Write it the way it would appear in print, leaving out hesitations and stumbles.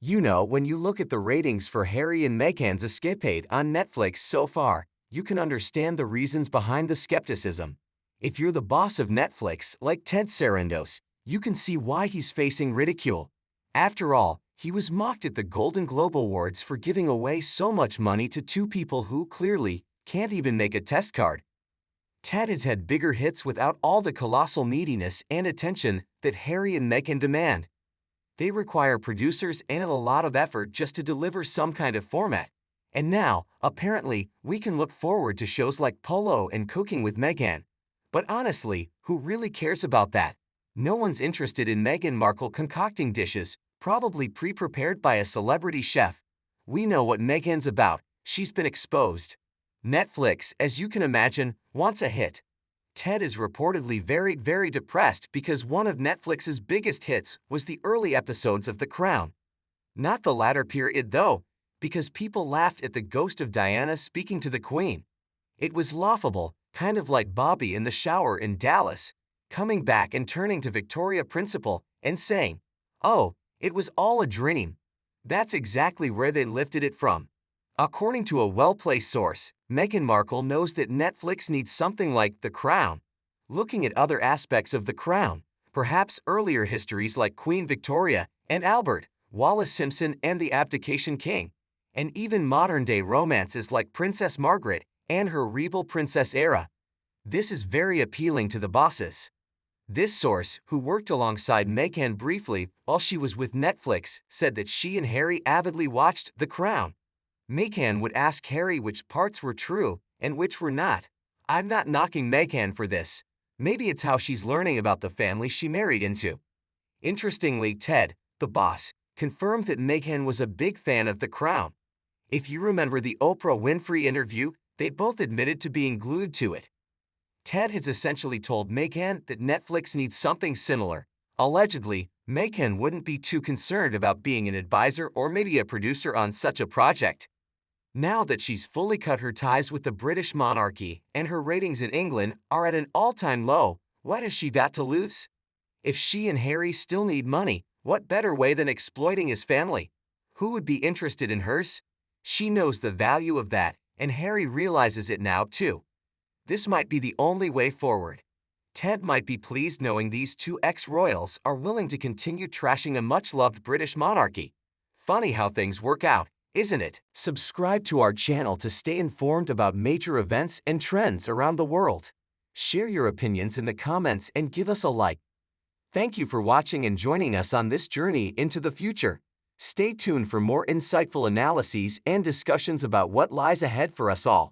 When you look at the ratings for Harry and Meghan's escapade on Netflix so far, you can understand the reasons behind the skepticism. If you're the boss of Netflix, like Ted Sarandos, you can see why he's facing ridicule. After all, he was mocked at the Golden Globe Awards for giving away so much money to two people who clearly can't even make a test card. Ted has had bigger hits without all the colossal neediness and attention that Harry and Meghan demand. They require producers and a lot of effort just to deliver some kind of format. And now, apparently, we can look forward to shows like Polo and Cooking with Meghan. But honestly, who really cares about that? No one's interested in Meghan Markle concocting dishes, probably pre-prepared by a celebrity chef. We know what Meghan's about. She's been exposed. Netflix, as you can imagine, wants a hit. Ted is reportedly very depressed because one of Netflix's biggest hits was the early episodes of The Crown. Not the latter period though, because people laughed at the ghost of Diana speaking to the Queen. It was laughable, kind of like Bobby in the shower in Dallas, coming back and turning to Victoria Principal and saying, "Oh, it was all a dream." That's exactly where they lifted it from. According to a well-placed source, Meghan Markle knows that Netflix needs something like The Crown. Looking at other aspects of The Crown, perhaps earlier histories like Queen Victoria and Albert, Wallis Simpson and the Abdication King, and even modern-day romances like Princess Margaret and her Regal Princess era. This is very appealing to the bosses. This source, who worked alongside Meghan briefly while she was with Netflix, said that she and Harry avidly watched The Crown. Meghan would ask Harry which parts were true and which were not. "I'm not knocking Meghan for this. Maybe it's how she's learning about the family she married into." Interestingly, Ted, the boss, confirmed that Meghan was a big fan of The Crown. If you remember the Oprah Winfrey interview, they both admitted to being glued to it. Ted has essentially told Meghan that Netflix needs something similar. Allegedly, Meghan wouldn't be too concerned about being an advisor or maybe a producer on such a project. Now that she's fully cut her ties with the British monarchy and her ratings in England are at an all-time low, what has she got to lose? If she and Harry still need money, what better way than exploiting his family? Who would be interested in hers? She knows the value of that, and Harry realizes it now too. This might be the only way forward. Ted might be pleased knowing these two ex-royals are willing to continue trashing a much-loved British monarchy. Funny how things work out, isn't it? Subscribe to our channel to stay informed about major events and trends around the world. Share your opinions in the comments and give us a like. Thank you for watching and joining us on this journey into the future. Stay tuned for more insightful analyses and discussions about what lies ahead for us all.